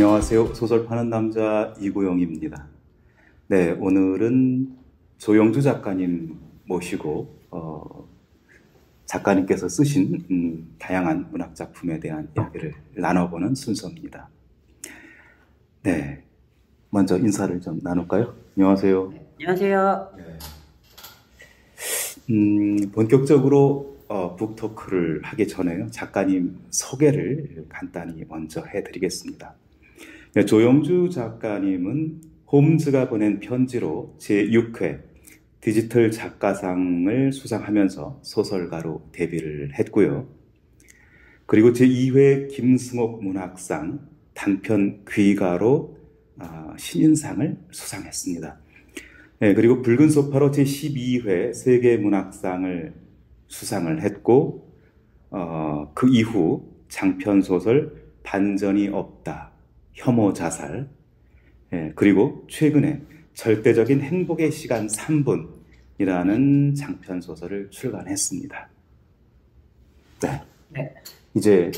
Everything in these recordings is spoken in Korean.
안녕하세요. 소설 파는 남자 이구영입니다. 네, 오늘은 조영주 작가님 모시고 작가님께서 쓰신 다양한 문학 작품에 대한 이야기를 나눠보는 순서입니다. 네, 먼저 인사를 좀 나눌까요? 안녕하세요. 네, 안녕하세요. 네. 본격적으로 북토크를 하기 전에요. 작가님 소개를 간단히 먼저 해드리겠습니다. 네, 조영주 작가님은 홈즈가 보낸 편지로 제6회 디지털 작가상을 수상하면서 소설가로 데뷔를 했고요. 그리고 제2회 김승옥 문학상 단편 귀가로 신인상을 수상했습니다. 네, 그리고 붉은 소파로 제12회 세계문학상을 수상을 했고 그 이후 장편소설 반전이 없다, 혐오 자살, 그리고 최근에 절대적인 행복의 시간 3분이라는 장편소설을 출간했습니다. 네. 네. 이제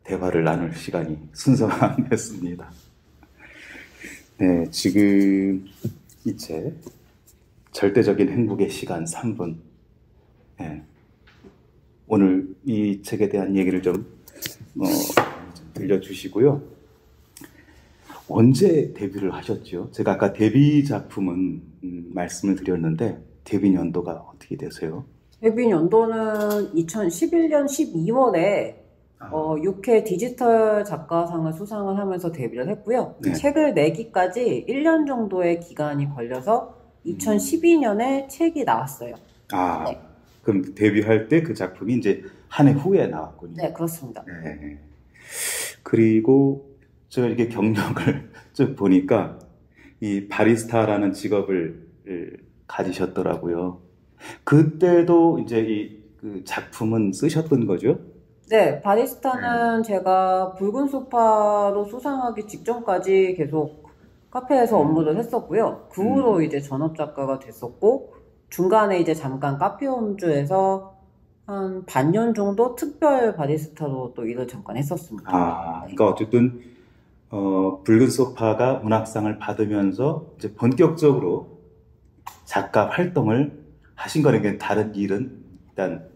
대화를 나눌 시간이 순서가 됐습니다. 네, 지금 이제 절대적인 행복의 시간 3분. 네. 오늘 이 책에 대한 얘기를 좀 들려주시고요. 언제 데뷔를 하셨죠? 제가 아까 데뷔 작품은 말씀을 드렸는데 데뷔 연도가 어떻게 되세요? 데뷔 연도는 2011년 12월에 6회 디지털 작가상을 수상을 하면서 데뷔를 했고요. 네. 책을 내기까지 1년 정도의 기간이 걸려서 2012년에 책이 나왔어요. 네. 그럼 데뷔할 때 그 작품이 이제 한 해 후에 나왔군요. 네, 그렇습니다. 네. 그리고 제가 이렇게 경력을 쭉 보니까 이 바리스타라는 직업을 가지셨더라고요. 그때도 이제 그 작품은 쓰셨던 거죠? 네, 바리스타는 제가 붉은 소파로 수상하기 직전까지 계속 카페에서 업무를 했었고요. 그 후로 이제 전업 작가가 됐었고, 중간에 이제 잠깐 카페 홈즈에서 한 반년 정도 특별 바리스타로 또 일을 잠깐 했었습니다. 그러니까 어쨌든 붉은 소파가 문학상을 받으면서 이제 본격적으로 작가 활동을 하신 거는 다른 일은 일단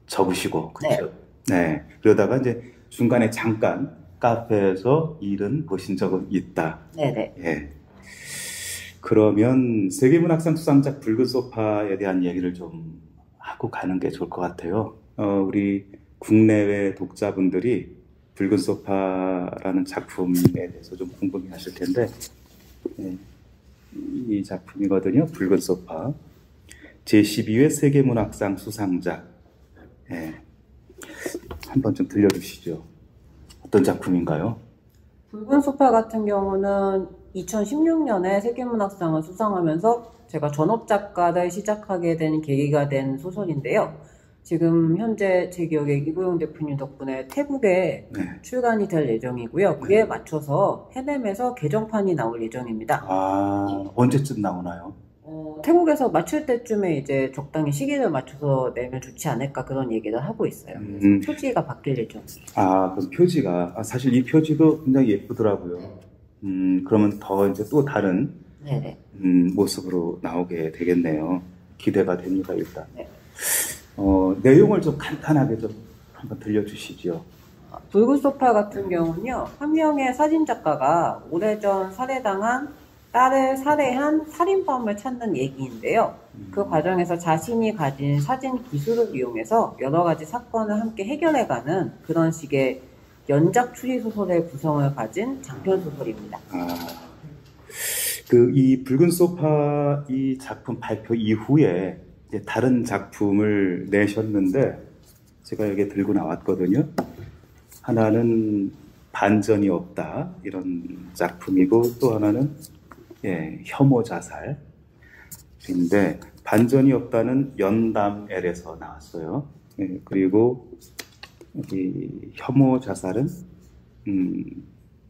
접으시고, 그렇죠? 네. 그러다가 이제 중간에 잠깐 카페에서 일은 보신 적은 있다. 네네. 예. 그러면 세계문학상 수상작 붉은 소파에 대한 얘기를 좀 하고 가는 게 좋을 것 같아요. 우리 국내외 독자분들이 붉은 소파라는 작품에 대해서 좀 궁금해 하실 텐데, 이 작품이거든요. 붉은 소파. 제12회 세계문학상 수상작. 한번 좀 들려주시죠. 어떤 작품인가요? 붉은 소파 같은 경우는 2016년에 세계문학상을 수상하면서 제가 전업 작가를 시작하게 된 계기가 된 소설인데요. 지금 현재 제 기억에 이구영 대표님 덕분에 태국에 출간이 될 예정이고요. 그에 맞춰서 해냄에서 개정판이 나올 예정입니다. 언제쯤 나오나요? 태국에서 맞출 때쯤에 이제 적당히 시기를 맞춰서 내면 좋지 않을까 그런 얘기를 하고 있어요. 표지가 바뀔 예정이에요. 그럼 표지가 사실 이 표지도 굉장히 예쁘더라고요. 그러면 더 이제 또 다른 모습으로 나오게 되겠네요. 기대가 됩니다, 일단. 네. 내용을 좀 간단하게 좀 한번 들려주시죠. 붉은 소파 같은 경우는요, 한 명의 사진작가가 오래전 살해당한 딸을 살해한 살인범을 찾는 얘기인데요. 그 과정에서 자신이 가진 사진 기술을 이용해서 여러 가지 사건을 함께 해결해가는 그런 식의 연작 추리소설의 구성을 가진 장편소설입니다. 이 붉은 소파 이 작품 발표 이후에 이제 다른 작품을 내셨는데 제가 여기 들고 나왔거든요. 하나는 반전이 없다 이런 작품이고 또 하나는 혐오 자살인데 반전이 없다는 연담엘에서 나왔어요. 그리고 이 혐오 자살은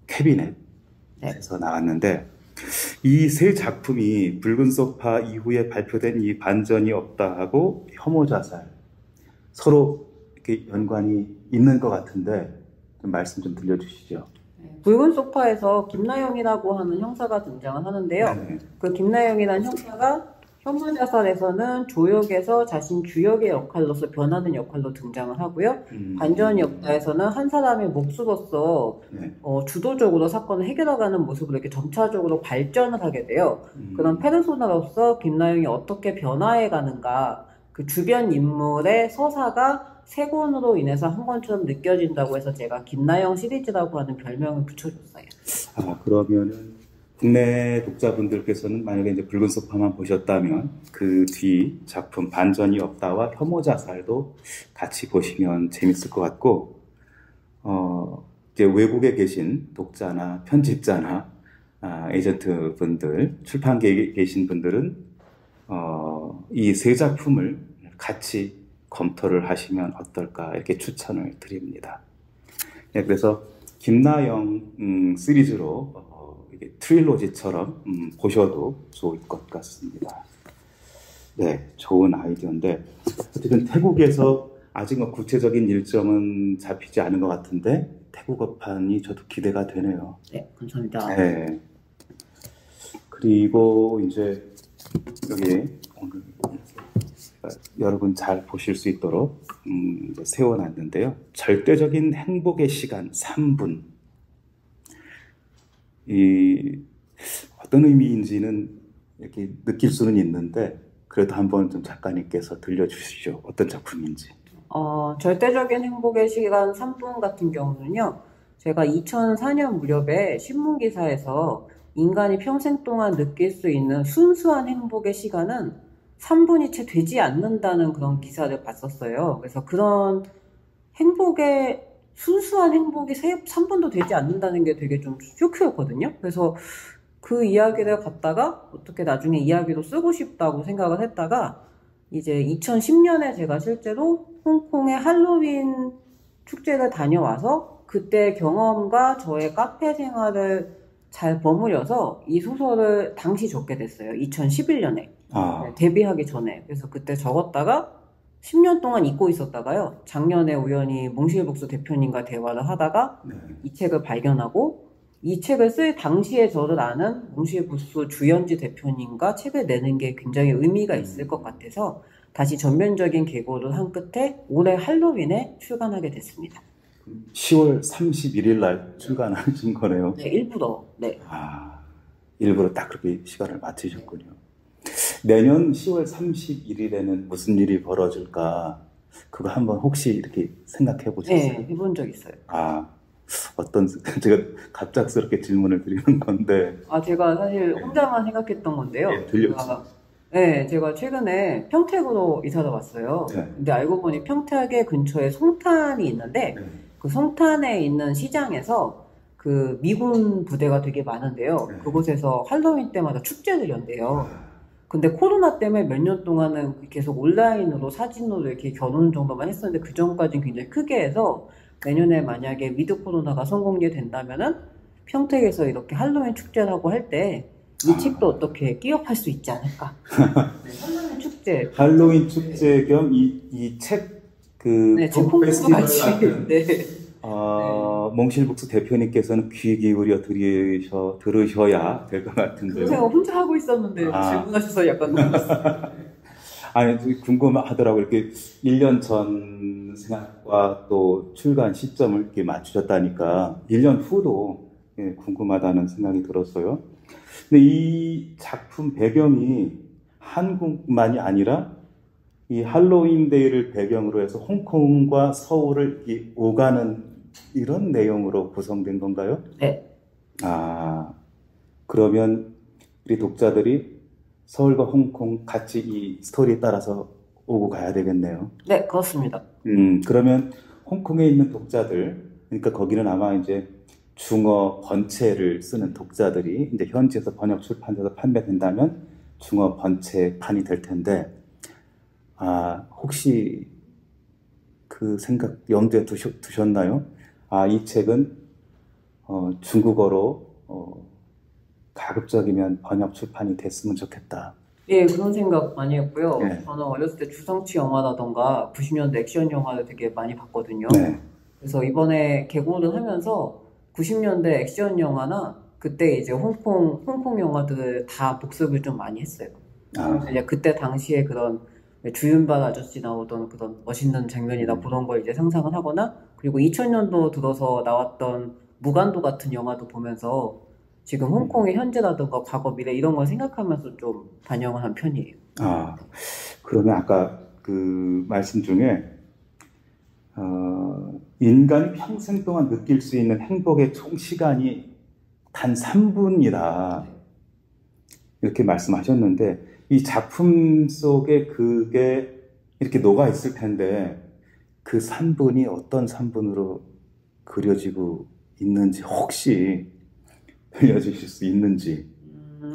캐비넷에서 나왔는데 이 세 작품이 붉은 소파 이후에 발표된 이 반전이 없다 하고 혐오 자살 서로 이렇게 연관이 있는 것 같은데 좀 말씀 좀 들려주시죠. 붉은 소파에서 김나영이라고 하는 형사가 등장을 하는데요. 네. 그 김나영이라는 형사가 현무자살에서는 조역에서 자신 주역의 역할로서 변하는 역할로 등장을 하고요. 반전 역사에서는 한 사람의 몫으로서 네. 주도적으로 사건을 해결해가는 모습으로 이렇게 점차적으로 발전을 하게 돼요. 그런 페르소나로서 김나영이 어떻게 변화해가는가, 그 주변 인물의 서사가 세 권으로 인해서 한 권처럼 느껴진다고 해서 제가 김나영 시리즈라고 하는 별명을 붙여줬어요. 아, 그러면은 국내 독자분들께서는 만약에 이제 붉은 소파만 보셨다면 그 뒤 작품 반전이 없다와 혐오 자살도 같이 보시면 재밌을 것 같고, 이제 외국에 계신 독자나 편집자나 에이전트 분들, 출판계에 계신 분들은 이 세 작품을 같이 검토를 하시면 어떨까 이렇게 추천을 드립니다. 네, 그래서 김나영 시리즈로 트릴로지처럼 보셔도 좋을 것 같습니다. 네, 좋은 아이디어인데 어쨌든 태국에서 아직 뭐 구체적인 일정은 잡히지 않은 것 같은데 태국어판이 저도 기대가 되네요. 네, 감사합니다. 네. 그리고 이제 여기 오늘 여러분 잘 보실 수 있도록 세워놨는데요. 절대적인 행복의 시간 3분. 어떤 의미인지는 이렇게 느낄 수는 있는데 그래도 한번 좀 작가님께서 들려주시죠. 어떤 작품인지. 절대적인 행복의 시간 3분 같은 경우는요. 제가 2004년 무렵에 신문기사에서 인간이 평생 동안 느낄 수 있는 순수한 행복의 시간은 3분이 채 되지 않는다는 그런 기사를 봤었어요. 그래서 그런 순수한 행복이 3분도 되지 않는다는 게 되게 좀 쇼크였거든요. 그래서 그 이야기를 갖다가 어떻게 나중에 이야기로 쓰고 싶다고 생각을 했다가 이제 2010년에 제가 실제로 홍콩의 할로윈 축제를 다녀와서 그때 경험과 저의 카페 생활을 잘 버무려서 이 소설을 당시 적게 됐어요. 2011년에. 데뷔하기 전에. 그래서 그때 적었다가 10년 동안 잊고 있었다가요. 작년에 우연히 몽실북스 대표님과 대화를 하다가 이 책을 발견하고 이 책을 쓸 당시에 저를 아는 몽실북스 주연지 대표님과 책을 내는 게 굉장히 의미가 있을 것 같아서 다시 전면적인 개고를 한 끝에 올해 할로윈에 출간하게 됐습니다. 10월 31일 날 출간하신 거네요. 네, 일부러. 네. 일부러 딱 그렇게 시간을 맞추셨군요. 내년 10월 31일에는 무슨 일이 벌어질까? 그거 한번 혹시 이렇게 생각해 보셨어요? 네, 해본 적 있어요. 제가 갑작스럽게 질문을 드리는 건데. 제가 사실 혼자만 생각했던 건데요. 네, 들려주세요. 제가 최근에 평택으로 이사를 왔어요. 네. 근데 알고 보니 평택의 근처에 송탄이 있는데, 그 송탄에 있는 시장에서 그 미군 부대가 되게 많은데요. 그곳에서 할로윈 때마다 축제를 연대요. 근데 코로나 때문에 몇 년 동안은 계속 온라인으로 사진으로 이렇게 겨누는 정도만 했었는데 그 전까지는 굉장히 크게 해서 내년에 만약에 위드 코로나가 성공이 된다면은 평택에서 이렇게 할로윈 축제를 하고 할 때 이 책도 어떻게 끼업할 수 있지 않을까? 할로윈 축제. 할로윈 축제 겸 이 책 북 페스티벌 같이. 몽실북스 대표님께서는 귀 기울여 들으셔야 될 것 같은데요. 제가 혼자 하고 있었는데 질문하셔서 약간 놀랐어요. 궁금하더라고요. 이렇게 1년 전 생각과 또 출간 시점을 이렇게 맞추셨다니까 1년 후도 궁금하다는 생각이 들었어요. 근데 이 작품 배경이 한국만이 아니라 이 할로윈 데이를 배경으로 해서 홍콩과 서울을 오가는 이런 내용으로 구성된 건가요? 네. 그러면 우리 독자들이 서울과 홍콩 같이 이 스토리에 따라서 오고 가야 되겠네요. 네, 그렇습니다. 그러면 홍콩에 있는 독자들, 그러니까 거기는 아마 이제 중어 번체를 쓰는 독자들이 이제 현지에서 번역 출판돼서 판매된다면 중어 번체판이 될 텐데, 혹시 그 생각 염두에 두셨나요? 이 책은 중국어로 가급적이면 번역 출판이 됐으면 좋겠다. 예, 그런 생각 많이 했고요. 네. 저는 어렸을 때 주성치 영화라던가 90년대 액션 영화를 되게 많이 봤거든요. 네. 그래서 이번에 개봉을 하면서 90년대 액션 영화나 그때 이제 홍콩 영화들을 다 복습을 좀 많이 했어요. 그래서 이제 그때 당시에 그런 주윤발 아저씨 나오던 그런 멋있는 장면이나 그런 걸 이제 상상을 하거나, 그리고 2000년도 들어서 나왔던 무간도 같은 영화도 보면서 지금 홍콩의 현재라든가 과거 미래 이런 걸 생각하면서 좀 반영을 한 편이에요. 그러면 아까 그 말씀 중에 인간이 평생 동안 느낄 수 있는 행복의 총 시간이 단 3분이다 이렇게 말씀하셨는데, 이 작품 속에 그게 이렇게 녹아 있을 텐데 그 3분이 어떤 3분으로 그려지고 있는지 혹시 알려주실 수 있는지.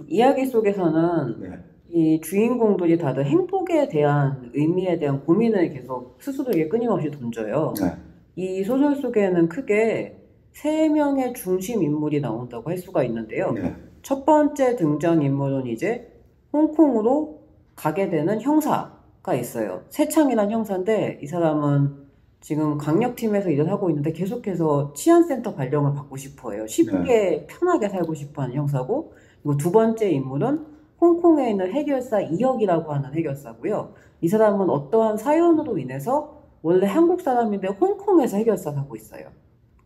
이야기 속에서는 네. 이 주인공들이 다들 행복에 대한 의미에 대한 고민을 계속 스스로에게 끊임없이 던져요. 네. 이 소설 속에는 크게 3명의 중심 인물이 나온다고 할 수가 있는데요. 네. 첫 번째 등장인물은 이제 홍콩으로 가게 되는 형사가 있어요. 세창이라는 형사인데, 이 사람은 지금 강력팀에서 일을 하고 있는데 계속해서 치안센터 발령을 받고 싶어 해요. 쉽게 편하게 살고 싶어 하는 형사고, 그리고 두 번째 인물은 홍콩에 있는 해결사 이혁이라고 하는 해결사고요. 이 사람은 어떠한 사연으로 인해서 원래 한국 사람인데 홍콩에서 해결사를 하고 있어요.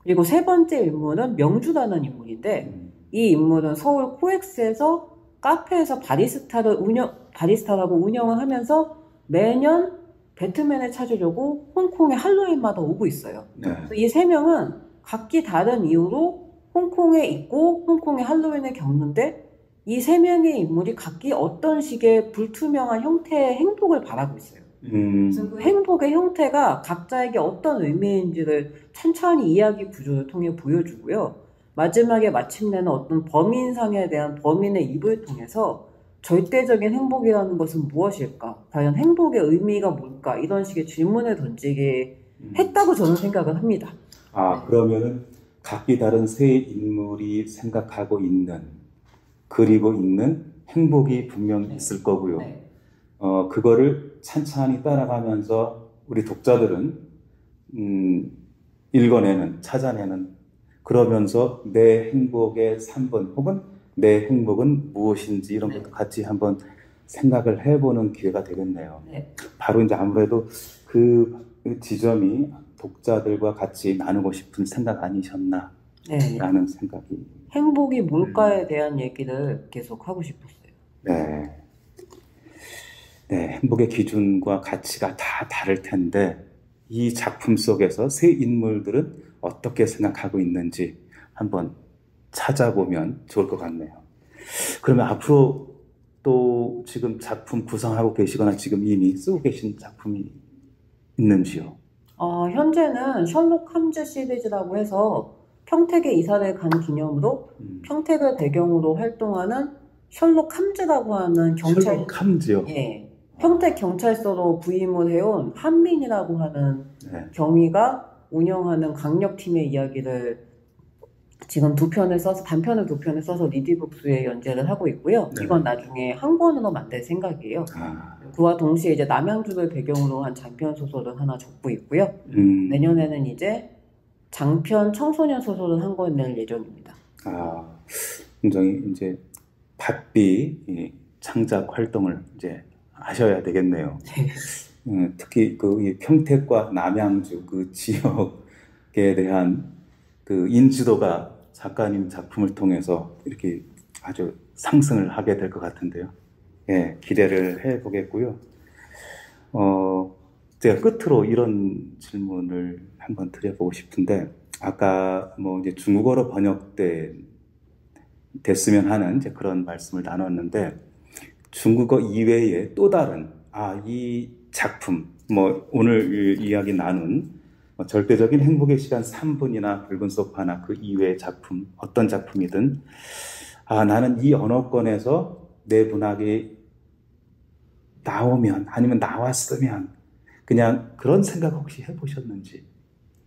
그리고 세 번째 인물은 명주라는 인물인데, 이 인물은 서울 코엑스에서 카페에서 바리스타라고 운영을 하면서 매년 배트맨을 찾으려고 홍콩의 할로윈마다 오고 있어요. 네. 이 3명은 각기 다른 이유로 홍콩에 있고 홍콩의 할로윈을 겪는데, 이 3명의 인물이 각기 어떤 식의 불투명한 형태의 행복을 바라고 있어요. 그래서 그 행복의 형태가 각자에게 어떤 의미인지를 천천히 이야기 구조를 통해 보여주고요. 마지막에 마침내는 어떤 범인상에 대한 범인의 입을 통해서 절대적인 행복이라는 것은 무엇일까? 과연 행복의 의미가 뭘까? 이런 식의 질문을 던지게 했다고 저는 생각을 합니다. 그러면은 각기 다른 세 인물이 생각하고 있는, 그리고 있는 행복이 분명히 있을 거고요. 네. 그거를 찬찬히 따라가면서 우리 독자들은 읽어내는, 찾아내는, 그러면서 내 행복의 3번 혹은 내 행복은 무엇인지 이런 것도 같이 한번 생각을 해보는 기회가 되겠네요. 네. 바로 이제 아무래도 그 지점이 독자들과 같이 나누고 싶은 생각 아니셨나 라는 생각이. 행복이 뭘까에 대한 얘기를 계속 하고 싶었어요. 네. 행복의 기준과 가치가 다 다를 텐데 이 작품 속에서 세 인물들은 어떻게 생각하고 있는지 한번 찾아보면 좋을 것 같네요. 그러면 앞으로 또 지금 작품 구성하고 계시거나 지금 이미 쓰고 계신 작품이 있는지요? 현재는 셜록 홈즈 시리즈라고 해서 평택에 이사를 간 기념으로 평택을 배경으로 활동하는 셜록 홈즈라고 하는 셜록 홈즈요? 예. 평택 경찰서로 부임을 해온 한민이라고 하는 경위가 운영하는 강력팀의 이야기를 지금 단편을 2편을 써서 리디북스에 연재를 하고 있고요. 이건 나중에 한 권으로 만들 생각이에요. 그와 동시에 이제 남양주를 배경으로 한 장편 소설을 하나 적고 있고요. 내년에는 이제 장편 청소년 소설을 한 권 낼 예정입니다. 굉장히 이제 바삐 창작 활동을 이제 하셔야 되겠네요. 특히 그 평택과 남양주 그 지역에 대한 그 인지도가 작가님 작품을 통해서 이렇게 아주 상승을 하게 될 것 같은데요. 기대를 해보겠고요. 제가 끝으로 이런 질문을 한번 드려보고 싶은데, 아까 뭐 이제 중국어로 됐으면 하는 이제 그런 말씀을 나눴는데, 중국어 이외에 또 다른 이 작품, 뭐 오늘 이야기 나눈 절대적인 행복의 시간 3분이나 붉은 소파나 그 이외의 작품, 어떤 작품이든 나는 이 언어권에서 내 문학이 나오면, 아니면 나왔으면, 그냥 그런 생각 혹시 해보셨는지?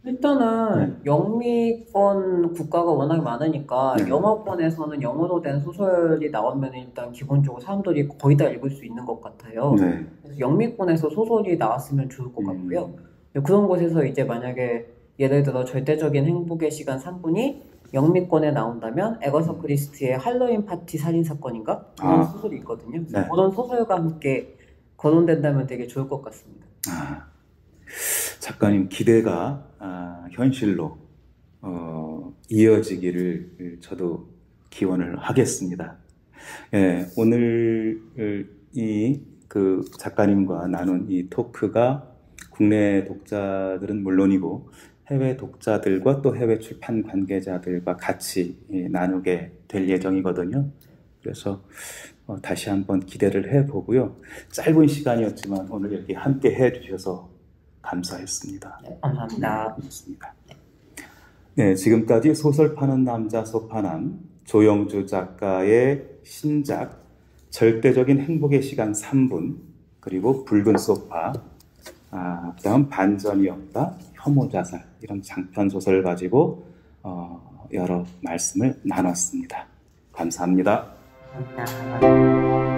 일단은 영미권 국가가 워낙 많으니까 영어권에서는 영어로 된 소설이 나오면 일단 기본적으로 사람들이 거의 다 읽을 수 있는 것 같아요. 그래서 영미권에서 소설이 나왔으면 좋을 것 같고요. 그런 곳에서 이제 만약에 예를 들어 절대적인 행복의 시간 3분이 영미권에 나온다면 에거서 크리스티의 할로윈 파티 살인 사건인가? 그런 소설이 있거든요. 네. 그런 소설과 함께 거론된다면 되게 좋을 것 같습니다. 작가님 기대가 현실로 이어지기를 저도 기원을 하겠습니다. 예, 오늘 그 작가님과 나눈 이 토크가 국내 독자들은 물론이고 해외 독자들과 또 해외 출판 관계자들과 같이 나누게 될 예정이거든요. 그래서 다시 한번 기대를 해보고요. 짧은 시간이었지만 오늘 이렇게 함께 해주셔서 감사했습니다. 네, 감사합니다. 고맙습니다. 네, 지금까지 소설 파는 남자 소파남 조영주 작가의 신작 절대적인 행복의 시간 3분, 그리고 붉은 소파, 그다음 반전이 없다, 혐오자살, 이런 장편 소설을 가지고 여러 말씀을 나눴습니다. 감사합니다. 감사합니다.